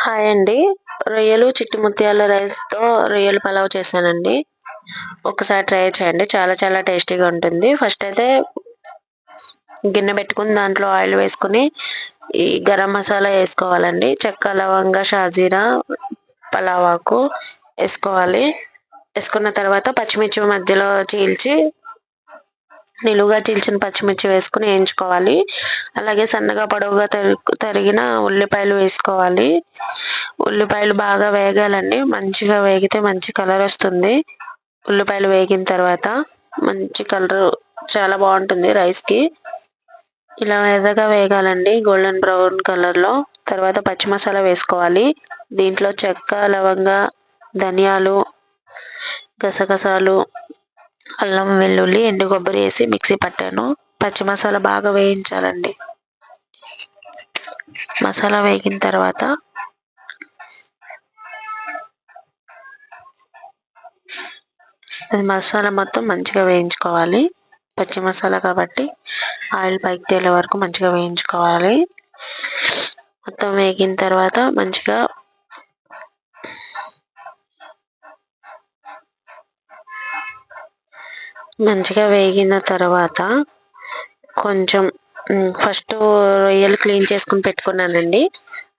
Hi అండి. రొయ్యలు, చిట్టి ముత్యాల రైస్‌తో రొయ్యల పలావ్ చేశానండి. ఒకసారి ట్రై చేయండి. చాలా చాలా టేస్టీగా ఉంటుంది. ఫస్ట్ అయితే గిన్నె పెట్టుకొని దాంట్లో ఆయిల్ వేసుకొని, ఈ గరం మసాలా ఏసుకోవాలండి. చెక్క, లవంగ, షాజీరా, పలావాకు ఏసుకోవాలి. ఏసుకున్న తర్వాత పచ్చిమిర్చి మధ్యలో చీల్చి నిలువుగా చీల్చిన పచ్చిమిర్చి వేసుకొని ఏయించుకోవాలి. అలాగే సన్నగా పొడవుగా తరిగిన ఉల్లిపాయలు వేసుకోవాలి. ఉల్లిపాయలు బాగా వేగాలండి. మంచిగా వేగితే మంచి కలరొస్తుంది. ఉల్లిపాయలు వేగిన తర్వాత మంచి కలరు చాలా బావుంటుంది రైస్‌కి. ఇలా ఎర్రగా వేగాలండి గోల్డెన్ బ్రౌన్ కలర్‌లో. తర్వాత పచ్చి మసాలా వేసుకోవాలి. దీంట్లో చెక్క, లవంగ, ధనియాలు, గసగసాలు, అల్లం, వెల్లుల్లి, ఎండు కొబ్బరి ఏసి మిక్సీ పట్టాను. పచ్చి మసాలా బాగా వేయించాలండి. మసాలా వేగిన తర్వాత మసాలా మొత్తం మంచిగా వేయించుకోవాలి. పచ్చి మసాలా కాబట్టి ఆయిల్ పైకి తేలే వరకు మంచిగా వేయించుకోవాలి. మొత్తం వేగిన తర్వాత మంచిగా వేగిన తర్వాత కొంచెం ఫస్ట్ రొయ్యలు క్లీన్ చేసుకొని పెట్టుకున్నానండి.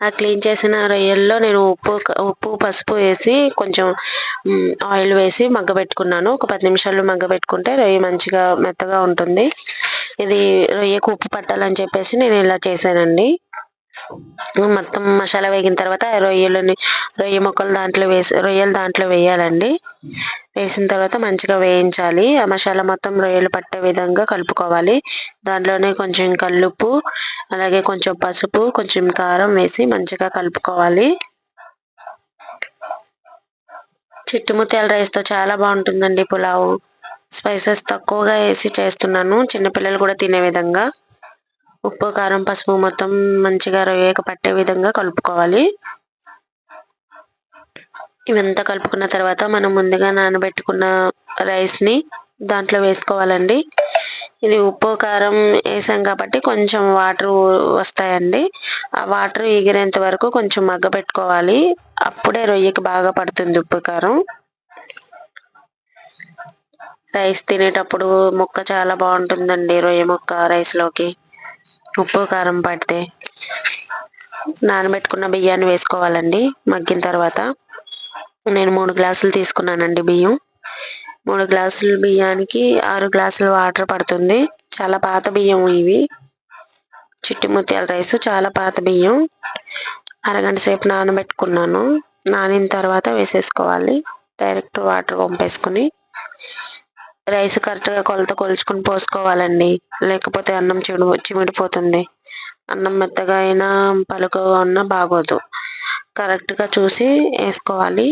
ఆ క్లీన్ చేసిన రొయ్యల్లో నేను ఉప్పు, పసుపు వేసి కొంచెం ఆయిల్ వేసి మగ్గబెట్టుకున్నాను. ఒక 10 నిమిషాలు మగ్గబెట్టుకుంటే రొయ్య మంచిగా మెత్తగా ఉంటుంది. ఇది రొయ్యకు ఉప్పు పట్టాలని చెప్పేసి నేను ఇలా చేశానండి. మొత్తం మసాలా వేగిన తర్వాత రొయ్య ముక్కలు రొయ్యలు దాంట్లో వేయాలండి. వేసిన తర్వాత మంచిగా వేయించాలి. ఆ మసాలా మొత్తం రొయ్యలు పట్టే విధంగా కలుపుకోవాలి. దాంట్లోనే కొంచెం కల్లుప్పు, అలాగే కొంచెం పసుపు, కొంచెం కారం వేసి మంచిగా కలుపుకోవాలి. చిట్టి ముత్యాల రైస్‌తో చాలా బావుంటుందండి పులావు. స్పైసెస్ తక్కువగా ఏసి చేస్తున్నాను. చిన్న పిల్లలు కూడా తినే విధంగా. ఉప్పు, కారం, పసుపు మొత్తం మంచిగా రొయ్యకు పట్టే విధంగా కలుపుకోవాలి. ఇవంతా కలుపుకున్న తర్వాత మనం ముందుగా నానబెట్టుకున్న రైస్‌ని దాంట్లో వేసుకోవాలండి. ఇది ఉప్పు, కారం ఏసాం కాబట్టి కొంచెం వాటరు వస్తాయండి. ఆ వాటర్ ఎగిరేంత వరకు కొంచెం మగ్గబెట్టుకోవాలి. అప్పుడే రొయ్యకి బాగా పడుతుంది ఉప్పు, కారం. రైస్ తినేటప్పుడు ముక్క చాలా బావుంటుందండి. రొయ్య ముక్క రైస్‌లోకి ఉప్పు, కారం పడితే. నానబెట్టుకున్న బియ్యాన్ని వేసుకోవాలండి మగ్గిన తర్వాత. నేను 3 గ్లాసులు తీసుకున్నానండి బియ్యం. 3 గ్లాసుల బియ్యానికి 6 గ్లాసులు వాటర్ పడుతుంది. చాలా పాత బియ్యం ఇవి. చిట్టి ముత్యాల రైస్ చాలా పాత బియ్యం. అరగంట సేపు నానబెట్టుకున్నాను. నానిన తర్వాత వేసేసుకోవాలి. డైరెక్ట్ వాటర్ వంపేసుకొని రైస్ కరెక్ట్‌గా కొలత కొలుచుకొని పోసుకోవాలండి. లేకపోతే అన్నం చిమిడిపోతుంది. అన్నం మెత్తగా అయినా, పలుకుగా ఉన్నా బాగోదు. కరెక్ట్‌గా చూసి ఏసుకోవాలి.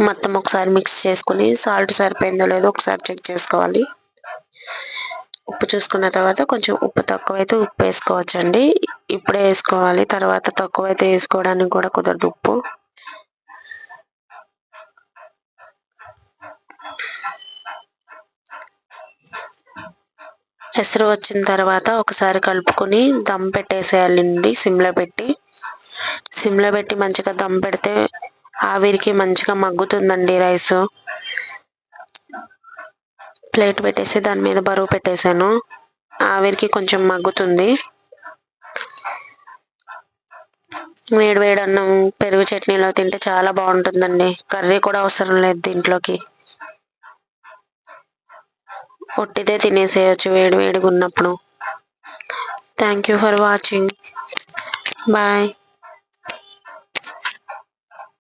మొత్తం ఒకసారి మిక్స్ చేసుకొని సాల్ట్ సరిపోయిందో లేదో ఒకసారి చెక్ చేసుకోవాలి. ఉప్పు చూసుకున్న తర్వాత కొంచెం ఉప్పు తక్కువైతే ఉప్పు వేసుకోవచ్చండి. ఇప్పుడే ఏసుకోవాలి. తర్వాత తక్కువైతే ఏసుకోవడానికి కూడా కుదరదు ఉప్పు. ఎసరు వచ్చిన తర్వాత ఒకసారి కలుపుకొని దమ్ పెట్టేసేయాలండి సిమ్‌లో పెట్టి మంచిగా దమ్ పెడితే ఆవిరికి మంచిగా మగ్గుతుందండి రైసు. ప్లేట్ పెట్టేసి దాని మీద బరువు పెట్టేసాను. ఆవిరికి కొంచెం మగ్గుతుంది. వేడి వేడి అన్నం పెరుగు చట్నీలో తింటే చాలా బావుంటుందండి. కర్రీ కూడా అవసరం లేదు దీంట్లోకి. ఒట్టిదే తినేసేయొచ్చు వేడి వేడిగున్నప్పుడు. Thank you for watching. Bye.